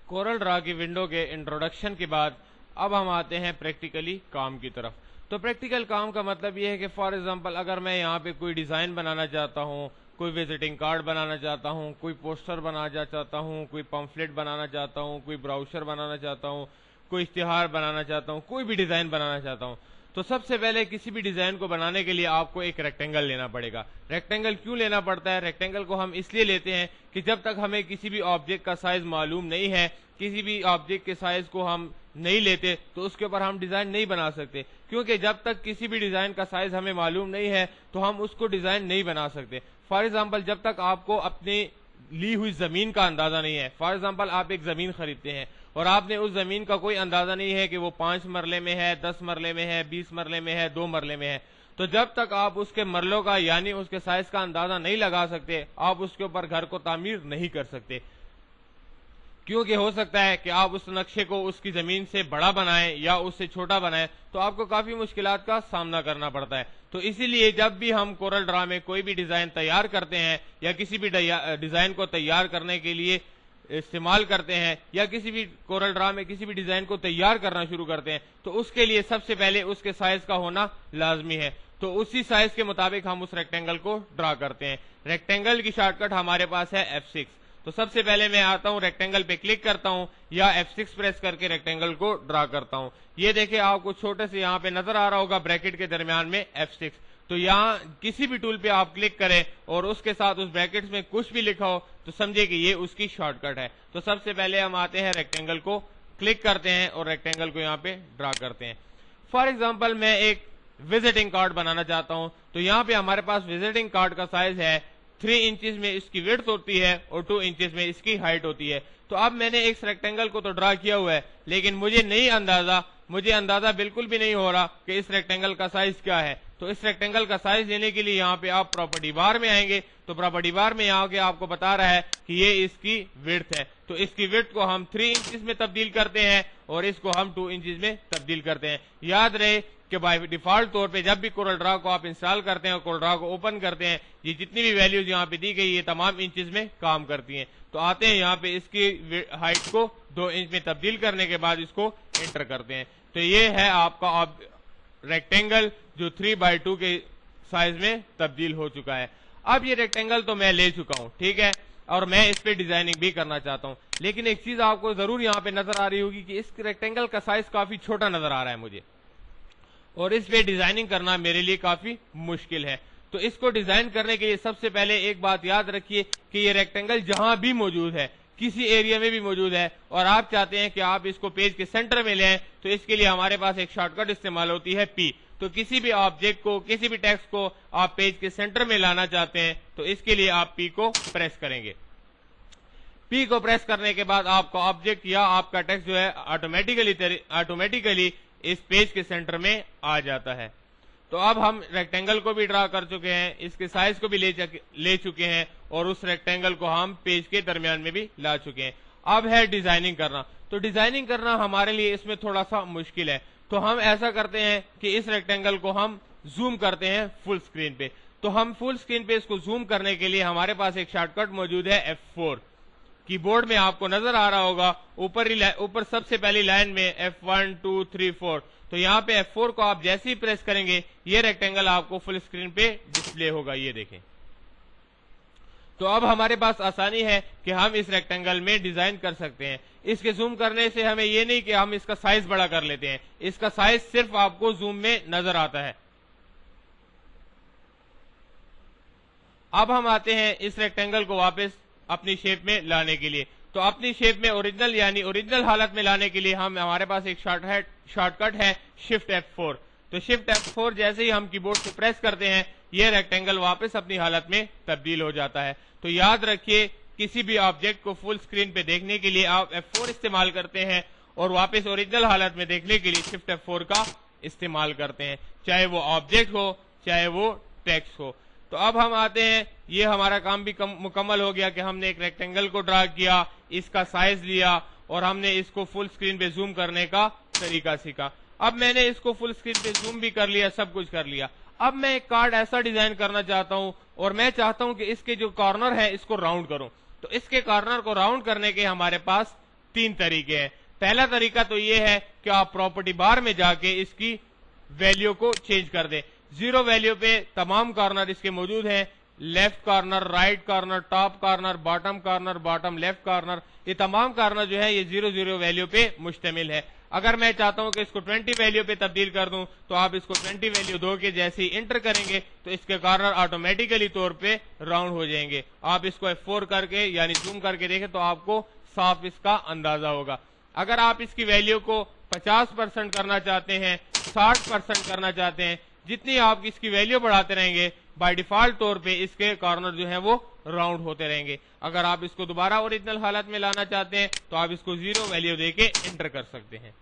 Corel Draw की window के introduction के बाद अब हम आते हैं प्रैक्टिकली काम की तरफ। तो प्रैक्टिकल काम का मतलब ये है कि फॉर एग्जांपल अगर मैं यहाँ पे कोई डिज़ाइन बनाना चाहता हूँ, कोई विजिटिंग कार्ड बनाना चाहता हूँ, कोई पोस्टर बनाना चाहता हूँ, कोई पम्फलेट बनाना चाहता हूँ, कोई ब्राउशर बनाना चाहता हूँ, कोई इश्तिहार बनाना चाहता हूँ, कोई भी डिज़ाइन बनाना चाहता हूँ, तो सबसे पहले किसी भी डिजाइन को बनाने के लिए आपको एक रेक्टेंगल लेना पड़ेगा। रेक्टेंगल क्यों लेना पड़ता है? रेक्टेंगल को हम इसलिए लेते हैं कि जब तक हमें किसी भी ऑब्जेक्ट का साइज मालूम नहीं है, किसी भी ऑब्जेक्ट के साइज को हम नहीं लेते तो उसके ऊपर हम डिजाइन नहीं बना सकते, क्योंकि जब तक किसी भी डिजाइन का साइज हमें मालूम नहीं है तो हम उसको डिजाइन नहीं बना सकते। फॉर एग्जाम्पल जब तक आपको अपनी ली हुई जमीन का अंदाजा नहीं है, फॉर एग्जाम्पल आप एक जमीन खरीदते हैं और आपने उस जमीन का कोई अंदाजा नहीं है कि वो 5 मरले में है, 10 मरले में है, 20 मरले में है, 2 मरले में है, तो जब तक आप उसके मरलों का यानी उसके साइज का अंदाजा नहीं लगा सकते आप उसके ऊपर घर को तामीर नहीं कर सकते। क्योंकि हो सकता है कि आप उस नक्शे को उसकी जमीन से बड़ा बनाएं या उससे छोटा बनाएं, तो आपको काफी मुश्किलात का सामना करना पड़ता है। तो इसीलिए जब भी हम कोरल ड्रा में कोई भी डिजाइन तैयार करते हैं या किसी भी डिजाइन को तैयार करने के लिए इस्तेमाल करते हैं या किसी भी कोरल ड्रा में किसी भी डिजाइन को तैयार करना शुरू करते हैं, तो उसके लिए सबसे पहले उसके साइज का होना लाजमी है। तो उसी साइज के मुताबिक हम उस रेक्टेंगल को ड्रा करते हैं। रेक्टेंगल की शॉर्टकट हमारे पास है F6। तो सबसे पहले मैं आता हूं, रेक्टेंगल पे क्लिक करता हूं या F6 प्रेस करके रेक्टेंगल को ड्रा करता हूं। ये देखिए आपको छोटे से यहाँ पे नजर आ रहा होगा ब्रैकेट के दरमियान में F6। तो यहाँ किसी भी टूल पे आप क्लिक करें और उसके साथ उस ब्रैकेट्स में कुछ भी लिखा हो तो समझे कि ये उसकी शॉर्टकट है। तो सबसे पहले हम आते हैं रेक्टेंगल को क्लिक करते हैं और रेक्टेंगल को यहाँ पे ड्रा करते हैं। फॉर एग्जाम्पल मैं एक विजिटिंग कार्ड बनाना चाहता हूं, तो यहाँ पे हमारे पास विजिटिंग कार्ड का साइज है 3 इंचेस में इसकी विड्थ होती है और 2 इंचेस में इसकी हाइट होती है। तो अब मैंने इस रेक्टेंगल को तो ड्रा किया हुआ है, लेकिन मुझे अंदाजा बिल्कुल भी नहीं हो रहा कि इस रेक्टेंगल का साइज क्या है। तो इस रेक्टेंगल का साइज लेने के लिए यहाँ पे आप प्रॉपर्टी बार में आएंगे, तो प्रॉपर्टी बार में यहाँ के आपको बता रहा है कि ये इसकी विड्थ है। तो इसकी विड्थ को हम 3 इंचेस में तब्दील करते हैं और इसको हम 2 इंचेस में तब्दील करते हैं। याद रहे कि बाय डिफॉल्ट तौर पे जब भी कोरल ड्रा को आप इंस्टॉल करते हैं और कोरल ड्रा को ओपन करते हैं, ये जितनी भी वैल्यूज यहाँ पे दी गई ये तमाम इंचेस में काम करती हैं। तो आते हैं यहाँ पे इसकी हाइट को 2 इंच में तब्दील करने के बाद इसको एंटर करते हैं। तो ये है आपका रेक्टेंगल जो 3x2 के साइज में तब्दील हो चुका है। अब ये रेक्टेंगल तो मैं ले चुका हूं, ठीक है, और मैं इस पे डिजाइनिंग भी करना चाहता हूं, लेकिन एक चीज आपको जरूर यहाँ पे नजर आ रही होगी कि इस रेक्टेंगल का साइज काफी छोटा नजर आ रहा है मुझे, और इस पे डिजाइनिंग करना मेरे लिए काफी मुश्किल है। तो इसको डिजाइन करने के लिए सबसे पहले एक बात याद रखिए कि ये रेक्टेंगल जहां भी मौजूद है, किसी एरिया में भी मौजूद है, और आप चाहते हैं कि आप इसको पेज के सेंटर में ले आए, तो इसके लिए हमारे पास एक शॉर्टकट इस्तेमाल होती है P। तो किसी भी ऑब्जेक्ट को, किसी भी टेक्स्ट को आप पेज के सेंटर में लाना चाहते हैं तो इसके लिए आप P को प्रेस करेंगे। P को प्रेस करने के बाद आपका ऑब्जेक्ट या आपका टेक्स्ट जो है ऑटोमेटिकली इस पेज के सेंटर में आ जाता है। तो अब हम रेक्टेंगल को भी ड्रा कर चुके हैं, इसके साइज को भी ले चुके हैं और उस रेक्टेंगल को हम पेज के दरमियान में भी ला चुके हैं। अब है डिजाइनिंग करना। तो डिजाइनिंग करना हमारे लिए इसमें थोड़ा सा मुश्किल है। तो हम ऐसा करते हैं कि इस रेक्टेंगल को हम जूम करते हैं फुल स्क्रीन पे। तो हम फुल स्क्रीन पे इसको जूम करने के लिए हमारे पास एक शॉर्टकट मौजूद है F4। कीबोर्ड में आपको नजर आ रहा होगा ऊपर सबसे पहली लाइन में F1 2 3 4। तो यहाँ पे F4 को आप जैसे ही प्रेस करेंगे ये रेक्टेंगल आपको फुल स्क्रीन पे डिस्प्ले होगा, ये देखें। तो अब हमारे पास आसानी है कि हम इस रेक्टेंगल में डिजाइन कर सकते हैं। इसके जूम करने से हमें ये नहीं कि हम इसका साइज बड़ा कर लेते हैं, इसका साइज सिर्फ आपको जूम में नजर आता है। अब हम आते हैं इस रेक्टेंगल को वापस अपनी शेप में लाने के लिए। तो अपनी शेप में ओरिजिनल हालत में लाने के लिए हमारे पास एक शॉर्टकट है Shift F4। तो Shift F4 जैसे ही हम कीबोर्ड से प्रेस करते हैं ये रेक्टेंगल वापस अपनी हालत में तब्दील हो जाता है। तो याद रखिए किसी भी ऑब्जेक्ट को फुल स्क्रीन पे देखने के लिए आप F4 इस्तेमाल करते हैं और वापस ओरिजिनल हालत में देखने के लिए Shift F4 का इस्तेमाल करते हैं, चाहे वो ऑब्जेक्ट हो चाहे वो टेक्स्ट हो। तो अब हम आते हैं, ये हमारा काम भी मुकम्मल हो गया कि हमने एक रेक्टेंगल को ड्रा किया, इसका साइज लिया और हमने इसको फुल स्क्रीन पे जूम करने का तरीका सीखा। अब मैंने इसको फुल स्क्रीन पे जूम भी कर लिया, सब कुछ कर लिया। अब मैं एक कार्ड ऐसा डिजाइन करना चाहता हूं और मैं चाहता हूं कि इसके जो कॉर्नर है इसको राउंड करूं। तो इसके कॉर्नर को राउंड करने के हमारे पास तीन तरीके हैं। पहला तरीका तो ये है कि आप प्रॉपर्टी बार में जाके इसकी वैल्यू को चेंज कर दें। जीरो वैल्यू पे तमाम कॉर्नर इसके मौजूद हैं, left corner, right corner, top corner, bottom bottom left corner, ये तमाम कॉर्नर जो है ये 0 वैल्यू पे मुश्तमिल है। अगर मैं चाहता हूं कि इसको 20 वैल्यू पे तब्दील कर दूं तो आप इसको 20 वैल्यू दो के जैसे ही इंटर करेंगे तो इसके कॉर्नर ऑटोमेटिकली तौर पे राउंड हो जाएंगे। आप इसको F4 करके यानी जूम करके देखें तो आपको साफ इसका अंदाजा होगा। अगर आप इसकी वैल्यू को 50% करना चाहते हैं, 60% करना चाहते हैं, जितनी आप इसकी वैल्यू बढ़ाते रहेंगे बाय डिफॉल्ट तौर पे इसके कॉर्नर जो है वो राउंड होते रहेंगे। अगर आप इसको दोबारा ओरिजिनल हालत में लाना चाहते हैं तो आप इसको 0 वैल्यू देके एंटर कर सकते हैं।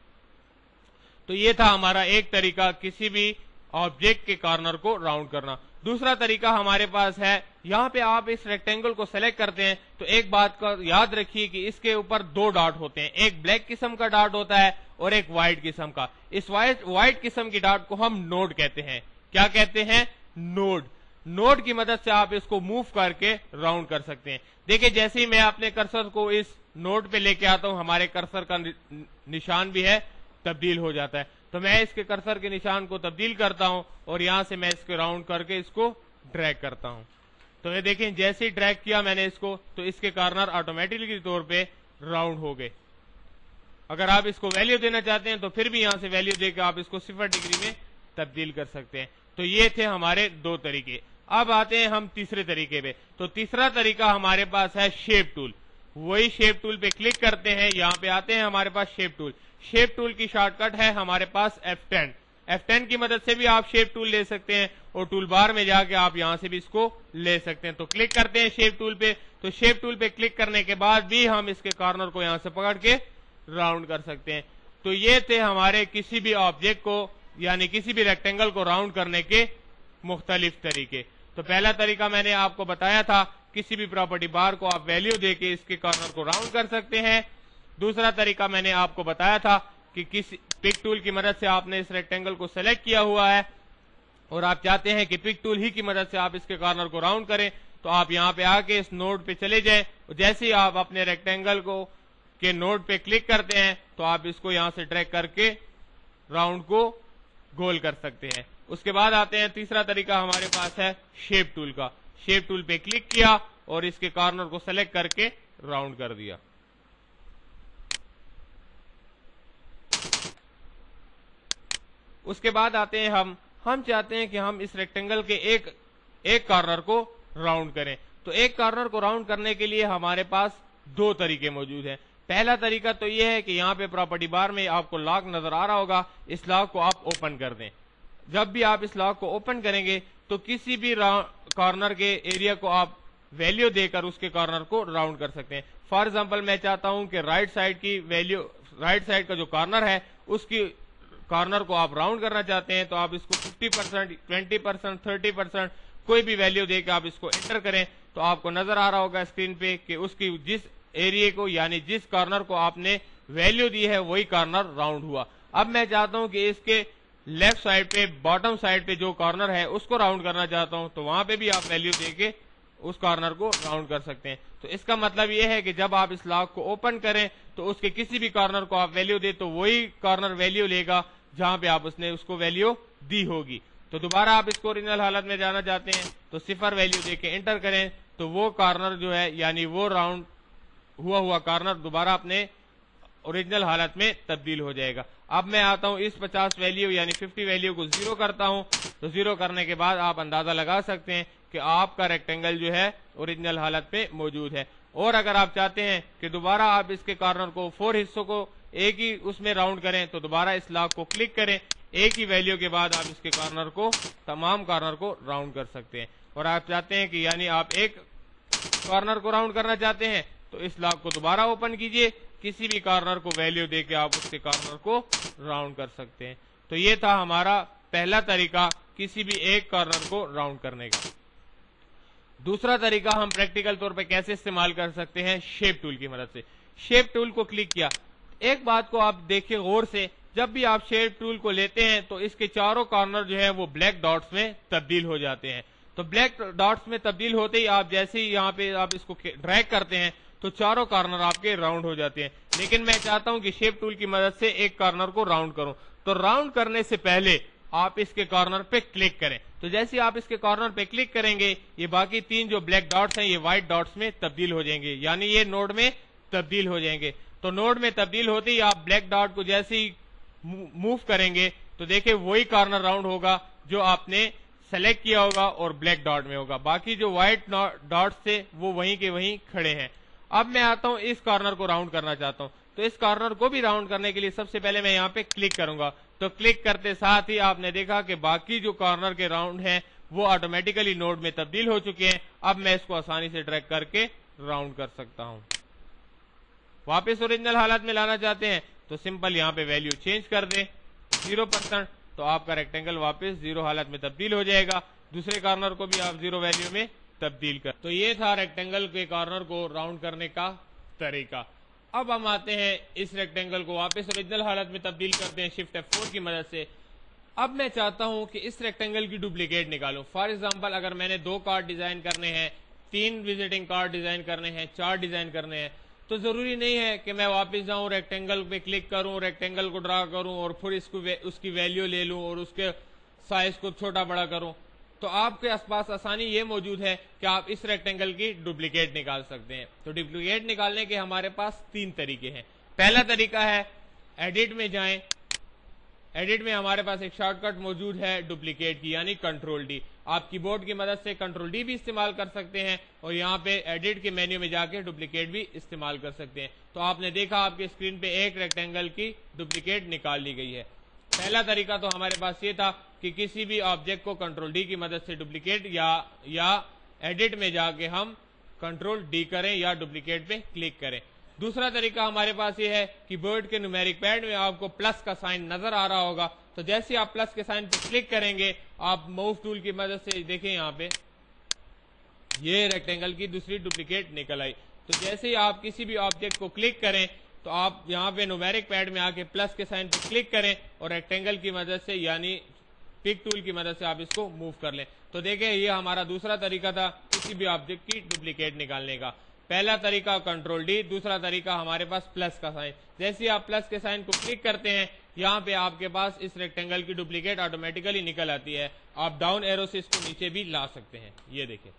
तो ये था हमारा एक तरीका किसी भी ऑब्जेक्ट के कॉर्नर को राउंड करना। दूसरा तरीका हमारे पास है, यहाँ पे आप इस रेक्टेंगल को सेलेक्ट करते हैं तो एक बात का याद रखिए कि इसके ऊपर दो डॉट होते हैं, एक ब्लैक किस्म का डॉट होता है और एक व्हाइट किस्म का। इस व्हाइट किस्म की डॉट को हम नोड कहते हैं। क्या कहते हैं? नोड। नोड की मदद से आप इसको मूव करके राउंड कर सकते हैं। देखिए जैसे ही मैं अपने कर्सर को इस नोड पे लेके आता हूं हमारे कर्सर का निशान भी है तब्दील हो जाता है। तो मैं इसके कर्सर के निशान को तब्दील करता हूं और यहां से मैं इसको राउंड करके इसको ड्रैग करता हूं। तो ये देखें जैसे ही ड्रैग किया मैंने इसको तो इसके कॉर्नर ऑटोमेटिकली तौर पे राउंड हो गए। अगर आप इसको वैल्यू देना चाहते हैं तो फिर भी यहां से वैल्यू देकर आप इसको 0 डिग्री में तब्दील कर सकते हैं। तो ये थे हमारे दो तरीके। अब आते हैं हम तीसरे तरीके पे। तो तीसरा तरीका हमारे पास है शेप टूल। वही शेप टूल पे क्लिक करते हैं, यहां पे आते हैं हमारे पास शेप टूल। शेप टूल की शॉर्टकट है हमारे पास F10। F10 की मदद से भी आप शेप टूल ले सकते हैं और टूल बार में जाके आप यहां से भी इसको ले सकते हैं। तो क्लिक करते हैं शेप टूल पे। तो शेप टूल पे क्लिक करने के बाद भी हम इसके कॉर्नर को यहां से पकड़ के राउंड कर सकते हैं। तो ये थे हमारे किसी भी ऑब्जेक्ट को यानी किसी भी रेक्टेंगल को राउंड करने के मुख्तलिफ तरीके। तो पहला तरीका मैंने आपको बताया था, किसी भी प्रॉपर्टी बार को आप वैल्यू देके इसके कॉर्नर को राउंड कर सकते हैं। दूसरा तरीका मैंने आपको बताया था कि किसी पिक टूल की मदद से आपने इस रेक्टेंगल को सेलेक्ट किया हुआ है और आप चाहते हैं कि पिक टूल ही की मदद से आप इसके कॉर्नर को राउंड करें, तो आप यहां पे आके इस नोड पे चले जाएं। जैसे ही आप अपने रेक्टेंगल को के नोड पे क्लिक करते हैं तो आप इसको यहां से ड्रैग करके राउंड को गोल कर सकते हैं। उसके बाद आते हैं तीसरा तरीका हमारे पास है शेप टूल का। शेप टूल पे क्लिक किया और इसके कॉर्नर को सेलेक्ट करके राउंड कर दिया। उसके बाद आते हैं हम चाहते हैं कि हम इस रेक्टेंगल के एक कॉर्नर को राउंड करें। तो एक कॉर्नर को राउंड करने के लिए हमारे पास दो तरीके मौजूद हैं। पहला तरीका तो यह है कि यहां पे प्रॉपर्टी बार में आपको लॉक नजर आ रहा होगा, इस लॉक को आप ओपन कर दें। जब भी आप इस लॉक को ओपन करेंगे तो किसी भी कॉर्नर के एरिया को आप वैल्यू देकर उसके कॉर्नर को राउंड कर सकते हैं। फॉर एग्जांपल मैं चाहता हूं कि राइट साइड की वैल्यू, राइट साइड का जो कॉर्नर है उसकी कॉर्नर को आप राउंड करना चाहते हैं तो आप इसको 50%, 20%, 30% कोई भी वैल्यू देकर आप इसको एंटर करें तो आपको नजर आ रहा होगा स्क्रीन पे कि उसकी जिस एरिया को यानी जिस कॉर्नर को आपने वैल्यू दी है वही कॉर्नर राउंड हुआ। अब मैं चाहता हूं कि इसके लेफ्ट साइड पे, बॉटम साइड पे जो कॉर्नर है उसको राउंड करना चाहता हूं तो वहां पे भी आप वैल्यू देके उस कॉर्नर को राउंड कर सकते हैं। तो इसका मतलब यह है कि जब आप इस लॉक को ओपन करें तो उसके किसी भी कॉर्नर को आप वैल्यू दे तो वही कॉर्नर वैल्यू लेगा जहां पे आप उसने उसको वैल्यू दी होगी। तो दोबारा आप इसको ओरिजिनल हालत में जाना चाहते हैं तो 0 वैल्यू देके एंटर करें तो वो कॉर्नर जो है यानी वो राउंड हुआ कॉर्नर दोबारा अपने ओरिजिनल हालत में तब्दील हो जाएगा। अब मैं आता हूं इस 50 वैल्यू यानी 50 वैल्यू को 0 करता हूं तो 0 करने के बाद आप अंदाजा लगा सकते हैं कि आपका रेक्टेंगल जो है ओरिजिनल हालत में मौजूद है। और अगर आप चाहते हैं कि दोबारा आप इसके कॉर्नर को 4 हिस्सों को एक ही उसमें राउंड करें तो दोबारा इस लॉक को क्लिक करें, एक ही वैल्यू के बाद आप इसके कॉर्नर को, तमाम कॉर्नर को राउंड कर सकते हैं। और आप चाहते हैं कि यानी आप एक कॉर्नर को राउंड करना चाहते हैं तो इस लॉक को दोबारा ओपन कीजिए, किसी भी कॉर्नर को वैल्यू देके आप उसके कॉर्नर को राउंड कर सकते हैं। तो ये था हमारा पहला तरीका किसी भी एक कॉर्नर को राउंड करने का। दूसरा तरीका हम प्रैक्टिकल तौर पे कैसे इस्तेमाल कर सकते हैं, शेप टूल की मदद से। शेप टूल को क्लिक किया, एक बात को आप देखिए गौर से, जब भी आप शेप टूल को लेते हैं तो इसके चारों कॉर्नर जो है वो ब्लैक डॉट्स में तब्दील हो जाते हैं। तो ब्लैक डॉट्स में तब्दील होते ही आप जैसे ही यहाँ पे आप इसको ड्रैग करते हैं तो चारों कॉर्नर आपके राउंड हो जाते हैं। लेकिन मैं चाहता हूं कि शेप टूल की मदद से एक कॉर्नर को राउंड करूं, तो राउंड करने से पहले आप इसके कॉर्नर पे क्लिक करें। तो जैसे आप इसके कॉर्नर पे क्लिक करेंगे ये बाकी 3 जो ब्लैक डॉट्स हैं ये व्हाइट डॉट्स में तब्दील हो जाएंगे, यानी ये नोड में तब्दील हो जाएंगे। तो नोड में तब्दील होते ही आप ब्लैक डॉट को जैसे ही मूव करेंगे तो देखिए वही कॉर्नर राउंड होगा जो आपने सेलेक्ट किया होगा और ब्लैक डॉट में होगा, बाकी जो व्हाइट डॉट्स थे वो वहीं के वहीं खड़े हैं। अब मैं आता हूं इस कॉर्नर को राउंड करना चाहता हूं, तो इस कॉर्नर को भी राउंड करने के लिए सबसे पहले मैं यहाँ पे क्लिक करूंगा। तो क्लिक करते साथ ही आपने देखा कि बाकी जो कॉर्नर के राउंड हैं वो ऑटोमेटिकली नोड में तब्दील हो चुके हैं। अब मैं इसको आसानी से ड्रैग करके राउंड कर सकता हूं। वापस ओरिजिनल हालत में लाना चाहते हैं तो सिंपल यहाँ पे वैल्यू चेंज कर दें 0%, तो आपका रेक्टेंगल वापस 0 हालत में तब्दील हो जाएगा। दूसरे कॉर्नर को भी आप 0 वैल्यू में तब्दील कर। तो ये था रेक्टेंगल के कॉर्नर को राउंड करने का तरीका। अब हम आते हैं इस रेक्टेंगल को वापस ओरिजिनल हालत में तब्दील करते हैं शिफ्ट F4 की मदद से। अब मैं चाहता हूं कि इस रेक्टेंगल की डुप्लीकेट निकालूं। फॉर एग्जांपल अगर मैंने 2 कार्ड डिजाइन करने हैं, 3 विजिटिंग कार्ड डिजाइन करने हैं, 4 डिजाइन करने हैं, तो जरूरी नहीं है कि मैं वापस जाऊं रेक्टेंगल पे क्लिक करूं, रेक्टेंगल को ड्रा करूं और फिर उसकी वैल्यू ले लूं और उसके साइज को छोटा बड़ा करूं। तो आपके आसपास आसानी ये मौजूद है कि आप इस रेक्टेंगल की डुप्लीकेट निकाल सकते हैं। तो डुप्लीकेट निकालने के हमारे पास 3 तरीके हैं। पहला तरीका है एडिट में जाएं। एडिट में हमारे पास एक शॉर्टकट मौजूद है डुप्लीकेट की, यानी कंट्रोल डी। आप कीबोर्ड की मदद से कंट्रोल डी भी इस्तेमाल कर सकते हैं और यहाँ पे एडिट के मेन्यू में जाके डुप्लीकेट भी इस्तेमाल कर सकते हैं। तो आपने देखा आपके स्क्रीन पे एक रेक्टेंगल की डुप्लीकेट निकाल ली गई है। पहला तरीका तो हमारे पास ये था कि किसी भी ऑब्जेक्ट को कंट्रोल डी की मदद से डुप्लीकेट या एडिट में जाके हम कंट्रोल डी करें या डुप्लीकेट पे क्लिक करें। दूसरा तरीका हमारे पास ये है कि कीबोर्ड के न्यूमेरिक पैड में आपको प्लस का साइन नजर आ रहा होगा, तो जैसे आप प्लस के साइन पे क्लिक करेंगे आप मूव टूल की मदद से देखें यहाँ पे ये रेक्टेंगल की दूसरी डुप्लीकेट निकल आई। तो जैसे ही आप किसी भी ऑब्जेक्ट को क्लिक करें तो आप यहाँ पे न्यूमेरिक पैड में आके प्लस के साइन पे क्लिक करें और रेक्टेंगल की मदद से यानी पिक टूल की मदद से आप इसको मूव कर लें। तो देखें ये हमारा दूसरा तरीका था किसी भी ऑब्जेक्ट की डुप्लीकेट निकालने का। पहला तरीका कंट्रोल डी, दूसरा तरीका हमारे पास प्लस का साइन। जैसे आप प्लस के साइन को क्लिक करते हैं यहाँ पे आपके पास इस रेक्टेंगल की डुप्लीकेट ऑटोमेटिकली निकल आती है। आप डाउन एरो से इसको नीचे भी ला सकते हैं, ये देखिए।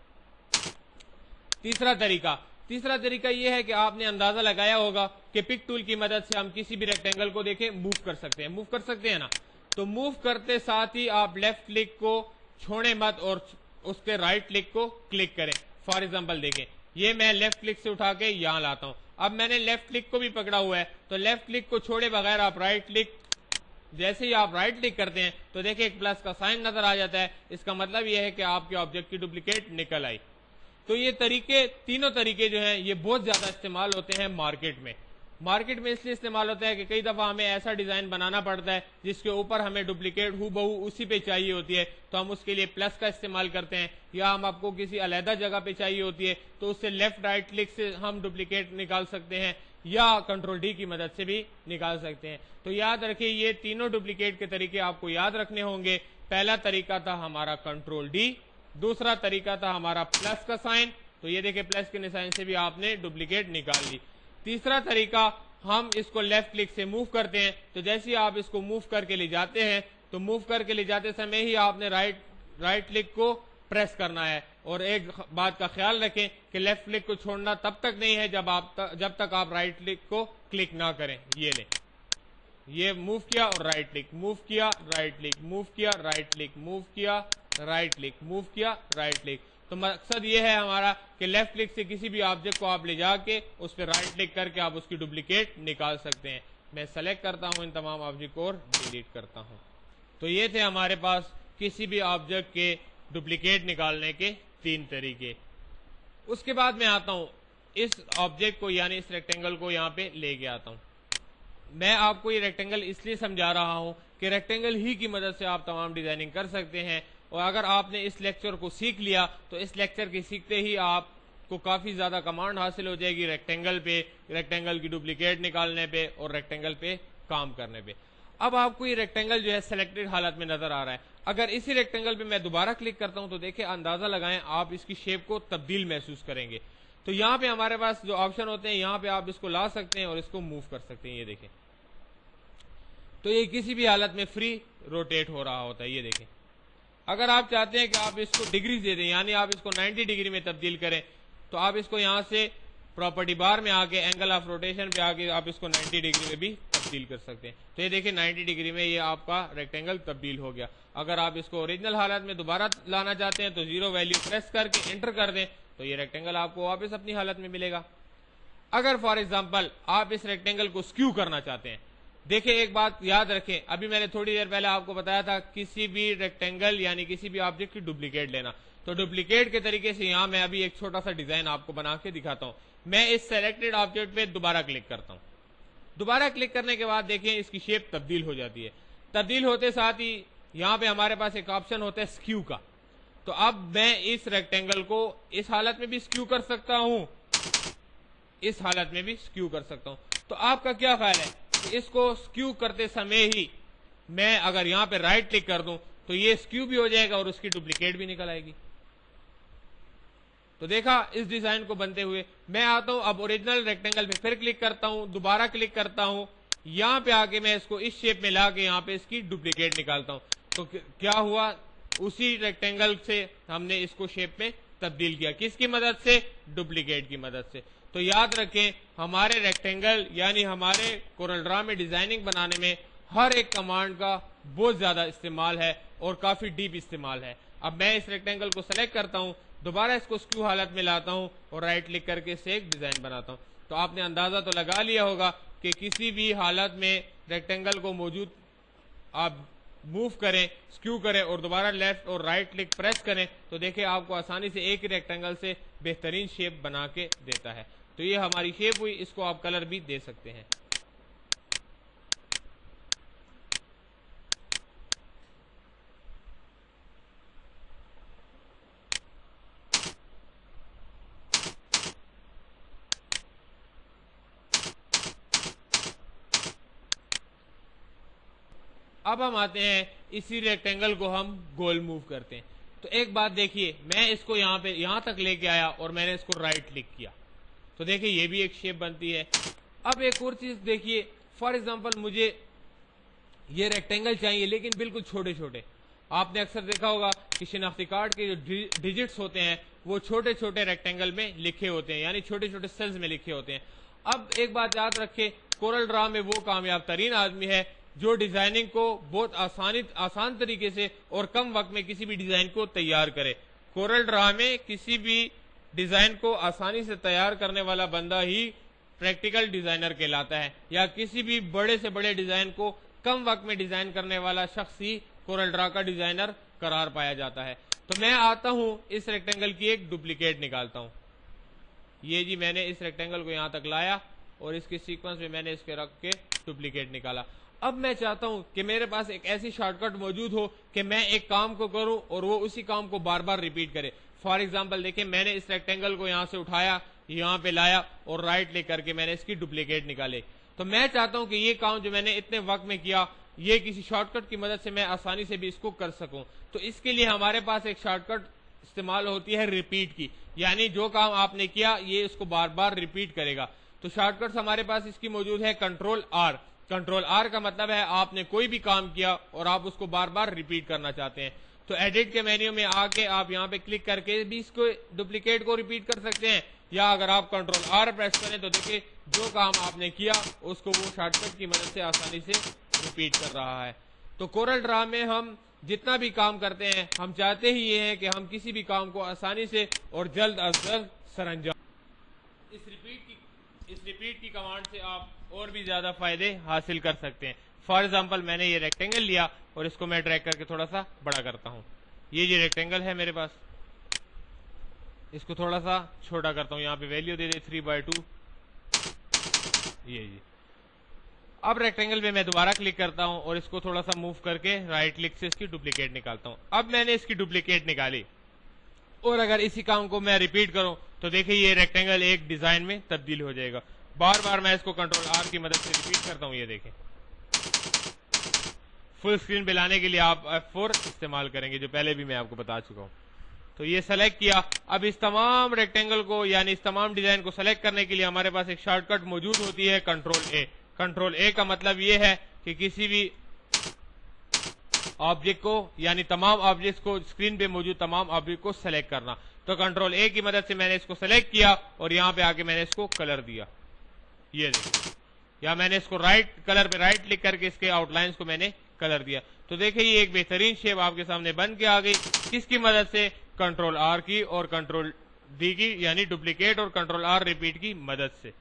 तीसरा तरीका ये है कि आपने अंदाजा लगाया होगा कि पिक टूल की मदद से हम किसी भी रेक्टेंगल को देखें मूव कर सकते हैं ना। तो मूव करते साथ ही आप लेफ्ट क्लिक को छोड़े मत और उसके राइट क्लिक को क्लिक करें। फॉर एग्जांपल देखें ये मैं लेफ्ट क्लिक से उठा के यहां लाता हूं। अब मैंने लेफ्ट क्लिक को भी पकड़ा हुआ है, तो लेफ्ट क्लिक को छोड़े बगैर आप राइट क्लिक, जैसे ही आप राइट क्लिक करते हैं तो देखिए एक प्लस का साइन नजर आ जाता है। इसका मतलब यह है कि आपके ऑब्जेक्ट की डुप्लीकेट निकल आई। तो ये तीनों तरीके जो हैं ये बहुत ज्यादा इस्तेमाल होते हैं मार्केट में इसलिए इस्तेमाल होता है कि कई दफा हमें ऐसा डिजाइन बनाना पड़ता है जिसके ऊपर हमें डुप्लीकेट हूबहू उसी पे चाहिए होती है, तो हम उसके लिए प्लस का इस्तेमाल करते हैं। या हम आपको किसी अलहदा जगह पे चाहिए होती है तो उससे लेफ्ट राइट क्लिक से हम डुप्लीकेट निकाल सकते हैं या कंट्रोल डी की मदद से भी निकाल सकते हैं। तो याद रखिए ये तीनों डुप्लीकेट के तरीके आपको याद रखने होंगे। पहला तरीका था हमारा कंट्रोल डी, दूसरा तरीका था हमारा प्लस का साइन, तो ये देखिए प्लस के निशान से भी आपने डुप्लीकेट निकाल ली। तीसरा तरीका हम इसको लेफ्ट क्लिक से मूव करते हैं, तो जैसे ही आप इसको मूव करके ले जाते हैं तो मूव करके ले जाते समय ही आपने राइट क्लिक को प्रेस करना है। और एक बात का ख्याल रखें कि लेफ्ट क्लिक को छोड़ना तब तक नहीं है जब तक आप राइट क्लिक को क्लिक ना करें। ये ले, ये मूव किया और राइट क्लिक, मूव किया राइट क्लिक, मूव किया राइट क्लिक, मूव किया राइट क्लिक, मूव किया राइट क्लिक। तो मकसद ये है हमारा कि लेफ्ट क्लिक से किसी भी ऑब्जेक्ट को आप ले जाके उस पर राइट क्लिक करके आप उसकी डुप्लीकेट निकाल सकते हैं। मैं सेलेक्ट करता हूं इन तमाम ऑब्जेक्ट को और डिलीट करता हूं। तो ये थे हमारे पास किसी भी ऑब्जेक्ट के डुप्लीकेट निकालने के 3 तरीके। उसके बाद मैं आता हूं इस ऑब्जेक्ट को यानी इस रेक्टेंगल को यहाँ पे लेके आता हूं। मैं आपको ये रेक्टेंगल इसलिए समझा रहा हूं कि रेक्टेंगल ही की मदद से आप तमाम डिजाइनिंग कर सकते हैं। और अगर आपने इस लेक्चर को सीख लिया तो इस लेक्चर के सीखते ही आपको काफी ज्यादा कमांड हासिल हो जाएगी रेक्टेंगल पे, रेक्टेंगल की डुप्लीकेट निकालने पे और रेक्टेंगल पे काम करने पे। अब आपको ये रेक्टेंगल जो है सिलेक्टेड हालत में नजर आ रहा है। अगर इसी रेक्टेंगल पे मैं दोबारा क्लिक करता हूं तो देखिए अंदाजा लगाएं, आप इसकी शेप को तब्दील महसूस करेंगे। तो यहां पे हमारे पास जो ऑप्शन होते हैं, यहां पे आप इसको ला सकते हैं और इसको मूव कर सकते हैं। ये देखें, तो ये किसी भी हालत में फ्री रोटेट हो रहा होता है। ये देखें, अगर आप चाहते हैं कि आप इसको डिग्री दे दें, यानी आप इसको 90 डिग्री में तब्दील करें, तो आप इसको यहां से प्रॉपर्टी बार में आके एंगल ऑफ रोटेशन पे आके आप इसको 90 डिग्री में भी तब्दील कर सकते हैं। तो ये देखिए 90 डिग्री में ये आपका रेक्टेंगल तब्दील हो गया। अगर आप इसको ओरिजिनल हालत में दोबारा लाना चाहते हैं तो 0 वैल्यू प्रेस करके एंटर कर दें, तो ये रेक्टेंगल आपको वापस अपनी हालत में मिलेगा। अगर फॉर एग्जाम्पल आप इस रेक्टेंगल को स्क्यू करना चाहते हैं, देखिए एक बात याद रखें, अभी मैंने थोड़ी देर पहले आपको बताया था किसी भी रेक्टेंगल यानी किसी भी ऑब्जेक्ट की डुप्लीकेट लेना। तो डुप्लीकेट के तरीके से यहां मैं अभी एक छोटा सा डिजाइन आपको बना के दिखाता हूं। मैं इस सेलेक्टेड ऑब्जेक्ट पे दोबारा क्लिक करता हूं। दोबारा क्लिक करने के बाद देखिए इसकी शेप तब्दील हो जाती है। तब्दील होते साथ ही यहां पे हमारे पास एक ऑप्शन होता है स्क्यू का। तो अब मैं इस रेक्टेंगल को इस हालत में भी स्क्यू कर सकता हूं, इस हालत में भी स्क्यू कर सकता हूं। तो आपका क्या ख्याल है कि इसको स्क्यू करते समय ही मैं अगर यहां पे राइट क्लिक कर दूं तो ये स्क्यू भी हो जाएगा और उसकी डुप्लीकेट भी निकल आएगी। तो देखा इस डिजाइन को बनते हुए। मैं आता हूं अब ओरिजिनल रेक्टेंगल पे, फिर क्लिक करता हूं, दोबारा क्लिक करता हूं, यहां पे आके मैं इसको इस शेप में ला के यहां पे इसकी डुप्लीकेट निकालता हूं। तो क्या हुआ, उसी रेक्टेंगल से हमने इसको शेप में तब्दील किया। किसकी मदद से? डुप्लीकेट की मदद से। तो याद रखें, हमारे रेक्टेंगल यानी हमारे कोरल ड्रा में डिजाइनिंग बनाने में हर एक कमांड का बहुत ज्यादा इस्तेमाल है और काफी डीप इस्तेमाल है। अब मैं इस रेक्टेंगल को सेलेक्ट करता हूं, दोबारा इसको स्क्यू हालत में लाता हूं और राइट क्लिक करके इसे एक डिजाइन बनाता हूं। तो आपने अंदाजा तो लगा लिया होगा कि किसी भी हालत में रेक्टेंगल को मौजूद आप मूव करें, स्क्यू करें और दोबारा लेफ्ट और राइट क्लिक प्रेस करें तो देखिए आपको आसानी से एक ही रेक्टेंगल से बेहतरीन शेप बना के देता है। तो ये हमारी शेप हुई, इसको आप कलर भी दे सकते हैं। अब हम आते हैं इसी रेक्टेंगल को हम गोल मूव करते हैं। तो एक बात देखिए, मैं इसको यहां तक लेके आया और मैंने इसको राइट क्लिक किया तो देखिए ये भी एक शेप बनती है। अब एक और चीज देखिए, फॉर एग्जांपल मुझे ये रेक्टेंगल चाहिए लेकिन बिल्कुल छोटे छोटे। आपने अक्सर देखा होगा कि शिनाख्ती कार्ड के जो डिजिट्स होते हैं वो छोटे छोटे रेक्टेंगल में लिखे होते हैं, यानी छोटे छोटे सेल्स में लिखे होते हैं। अब एक बात याद रखें, कोरल ड्रा में वो कामयाब तरीन आदमी है जो डिजाइनिंग को बहुत आसान तरीके से और कम वक्त में किसी भी डिजाइन को तैयार करे। कोरल ड्रा में किसी भी डिजाइन को आसानी से तैयार करने वाला बंदा ही प्रैक्टिकल डिजाइनर कहलाता है, या किसी भी बड़े से बड़े डिजाइन को कम वक्त में डिजाइन करने वाला शख्स ही कोरल ड्रा का डिजाइनर करार पाया जाता है। तो मैं आता हूं इस रेक्टेंगल की एक डुप्लीकेट निकालता हूं। ये जी मैंने इस रेक्टेंगल को यहां तक लाया और इसके सीक्वेंस में मैंने इसके रख के डुप्लीकेट निकाला। अब मैं चाहता हूं कि मेरे पास एक ऐसी शॉर्टकट मौजूद हो कि मैं एक काम को करूं और वो उसी काम को बार बार रिपीट करे। फॉर एग्जांपल देखिए, मैंने इस रेक्टेंगल को यहां से उठाया, यहां पे लाया और राइट क्लिक करके मैंने इसकी डुप्लीकेट निकाले। तो मैं चाहता हूं कि ये काम जो मैंने इतने वक्त में किया, ये किसी शॉर्टकट की मदद से मैं आसानी से भी इसको कर सकूं। तो इसके लिए हमारे पास एक शॉर्टकट इस्तेमाल होती है रिपीट की, यानी जो काम आपने किया ये उसको बार बार रिपीट करेगा। तो शॉर्टकट्स हमारे पास इसकी मौजूद है कंट्रोल आर। कंट्रोल आर का मतलब है आपने कोई भी काम किया और आप उसको बार बार रिपीट करना चाहते हैं। तो एडिट के मेन्यू में आके आप यहाँ पे क्लिक करके भी इसको डुप्लीकेट को रिपीट कर सकते हैं, या अगर आप कंट्रोल आर प्रेस करें तो देखिए जो काम आपने किया उसको वो शॉर्टकट की मदद से आसानी से रिपीट कर रहा है। तो कोरल ड्रा में हम जितना भी काम करते हैं, हम चाहते ही ये है कि हम किसी भी काम को आसानी से और जल्द अज जल्द सरअंजाम। इस रिपीट की कमांड से आप और भी ज्यादा फायदे हासिल कर सकते हैं। फॉर एग्जाम्पल मैंने ये रेक्टेंगल लिया और इसको मैं ड्रैग करके थोड़ा सा बड़ा करता हूं। ये रेक्टेंगल है मेरे पास, इसको थोड़ा सा छोटा करता हूं, यहाँ पे वैल्यू दे दे 3/2। ये जी अब रेक्टेंगल पे मैं दोबारा क्लिक करता हूं और इसको थोड़ा सा मूव करके राइट क्लिक से इसकी डुप्लीकेट निकालता हूं। अब मैंने इसकी डुप्लीकेट निकाली और अगर इसी काम को मैं रिपीट करूं तो देखिए ये रेक्टेंगल एक डिजाइन में तब्दील हो जाएगा। बार बार मैं इसको कंट्रोल आर की मदद से रिपीट करता हूं। ये देखें फुल स्क्रीन पे लाने के लिए आप F4 इस्तेमाल करेंगे, जो पहले भी मैं आपको बता चुका हूं। तो ये सेलेक्ट किया। अब इस तमाम रेक्टेंगल को यानी इस तमाम डिजाइन को सेलेक्ट करने के लिए हमारे पास एक शॉर्टकट मौजूद होती है, कंट्रोल ए। कंट्रोल ए का मतलब ये है कि किसी भी ऑब्जेक्ट को यानी तमाम ऑब्जेक्ट्स को, स्क्रीन पे मौजूद तमाम ऑब्जेक्ट को सेलेक्ट करना। तो कंट्रोल ए की मदद से मैंने इसको सेलेक्ट किया और यहां पे आके मैंने इसको कलर दिया। ये देखिए, या मैंने इसको राइट कलर पे राइट क्लिक करके इसके आउटलाइंस को मैंने कलर दिया। तो देखिए ये एक बेहतरीन शेप आपके सामने बन के आ गई। किसकी मदद से? कंट्रोल आर की और कंट्रोल डी की, यानी डुप्लीकेट और कंट्रोल आर रिपीट की मदद से।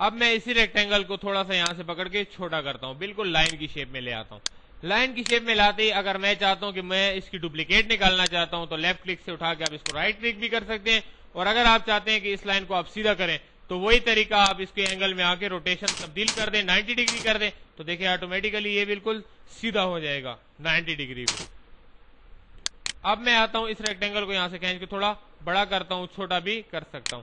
अब मैं इसी रेक्टेंगल को थोड़ा सा यहां से पकड़ के छोटा करता हूं, बिल्कुल लाइन की शेप में ले आता हूं। लाइन की शेप में लाते ही अगर मैं चाहता हूं कि मैं इसकी डुप्लीकेट निकालना चाहता हूं तो लेफ्ट क्लिक से उठा के आप इसको राइट क्लिक भी कर सकते हैं। और अगर आप चाहते हैं कि इस लाइन को आप सीधा करें तो वही तरीका, आप इसके एंगल में आके रोटेशन तब्दील कर दें, 90 डिग्री कर दें, तो देखिए ऑटोमेटिकली ये बिल्कुल सीधा हो जाएगा 90 डिग्री पे। अब मैं आता हूं इस रेक्टेंगल को यहां से खींच के थोड़ा बड़ा करता हूं, छोटा भी कर सकता हूं।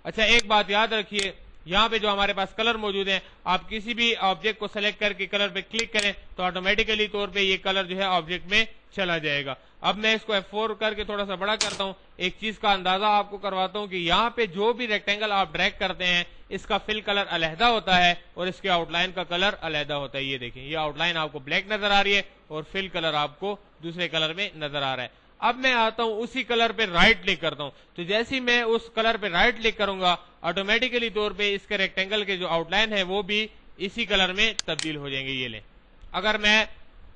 अच्छा, एक बात याद रखिए, यहां पे जो हमारे पास कलर मौजूद है, आप किसी भी ऑब्जेक्ट को सेलेक्ट करके कलर पे क्लिक करें तो ऑटोमेटिकली तौर पे ये कलर जो है ऑब्जेक्ट में चला जाएगा। अब मैं इसको F4 करके थोड़ा सा बड़ा करता हूं। एक चीज का अंदाजा आपको करवाता हूं कि यहां पे जो भी रेक्टेंगल आप ड्रैग करते हैं इसका फिल कलर अलहदा होता है और इसके आउटलाइन का कलर अलहदा होता है। ये देखिए, ये आउटलाइन आपको ब्लैक नजर आ रही है और फिल कलर आपको दूसरे कलर में नजर आ रहा है। अब मैं आता हूं उसी कलर पे राइट क्लिक करता हूं, तो जैसे ही मैं उस कलर पे राइट क्लिक करूंगा ऑटोमेटिकली तौर पे इसके रेक्टेंगल के जो आउटलाइन है वो भी इसी कलर में तब्दील हो जाएंगे। ये लें, अगर मैं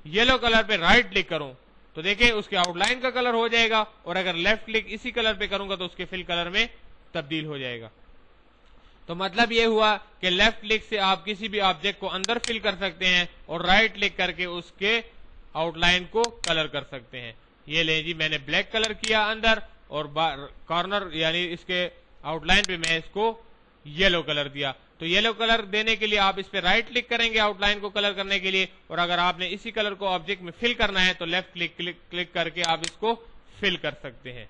येलो कलर पे राइट क्लिक करूं तो देखिए उसके आउटलाइन का कलर हो जाएगा, और अगर लेफ्ट क्लिक इसी कलर पे करूंगा तो उसके फिल कलर में तब्दील हो जाएगा। तो मतलब ये हुआ कि लेफ्ट क्लिक से आप किसी भी ऑब्जेक्ट को अंदर फिल कर सकते हैं और राइट क्लिक करके उसके आउटलाइन को कलर कर सकते हैं। ये ले जी, मैंने ब्लैक कलर किया अंदर और कॉर्नर यानी इसके आउटलाइन पे मैं इसको येलो कलर दिया। तो येलो कलर देने के लिए आप इस पे राइट क्लिक करेंगे आउटलाइन को कलर करने के लिए, और अगर आपने इसी कलर को ऑब्जेक्ट में फिल करना है तो लेफ्ट क्लिक करके आप इसको फिल कर सकते हैं।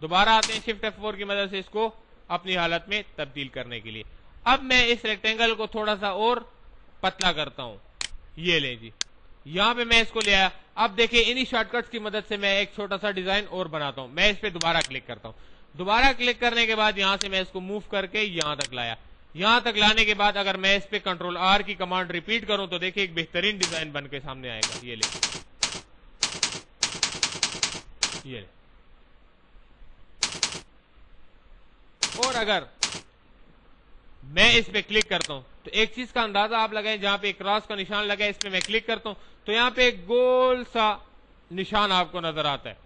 दोबारा आते हैं शिफ्ट F4 की मदद से इसको अपनी हालत में तब्दील करने के लिए। अब मैं इस रेक्टेंगल को थोड़ा सा और पतला करता हूं। ये लें जी, यहां पे मैं इसको ले आया। अब देखिए इन्हीं शॉर्टकट्स की मदद से मैं एक छोटा सा डिजाइन और बनाता हूं। मैं इस पे दोबारा क्लिक करता हूं। दोबारा क्लिक करने के बाद यहां से मैं इसको मूव करके यहां तक लाया। यहां तक लाने के बाद अगर मैं इस पे कंट्रोल आर की कमांड रिपीट करूं तो देखिए एक बेहतरीन डिजाइन बन के सामने आएगा। ये ले, ये ले। और अगर मैं इस पे क्लिक करता हूं तो एक चीज का अंदाजा आप लगाएं, जहां पे क्रॉस का निशान लगा है इस पे मैं क्लिक करता हूं तो यहां पे एक गोल सा निशान आपको नजर आता है।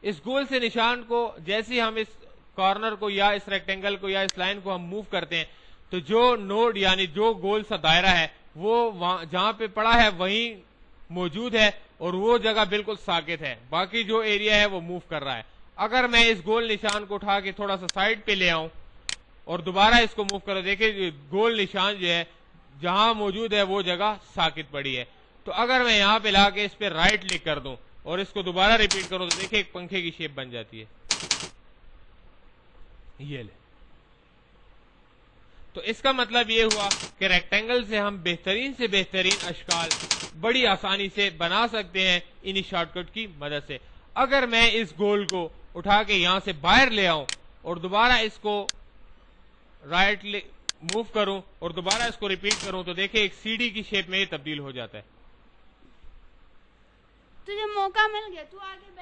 इस गोल से निशान को जैसे हम इस कॉर्नर को या इस रेक्टेंगल को या इस लाइन को हम मूव करते हैं तो जो नोड यानी जो गोल सा दायरा है वो जहां पे पड़ा है वहीं मौजूद है और वो जगह बिल्कुल साकित है, बाकी जो एरिया है वो मूव कर रहा है। अगर मैं इस गोल निशान को उठा के थोड़ा सा साइड पे ले आऊं और दोबारा इसको मूव करो, देखिए गोल निशान जो है जहां मौजूद है वो जगह साकित पड़ी है। तो अगर मैं यहां पे लाके इस पे राइट क्लिक कर दूं और इसको दोबारा रिपीट करूं तो देखिए एक पंखे की शेप बन जाती है। ये ले, तो इसका मतलब ये हुआ कि रेक्टेंगल से हम बेहतरीन से बेहतरीन अशकाल बड़ी आसानी से बना सकते हैं इन्हीं शॉर्टकट की मदद से। अगर मैं इस गोल को उठा के यहां से बाहर ले आऊं और दोबारा इसको राइट मूव करूं और दोबारा इसको रिपीट करूं तो देखिए एक सीढ़ी की शेप में ये तब्दील हो जाता है। तुझे मौका मिल गया, तू आगे बैठ।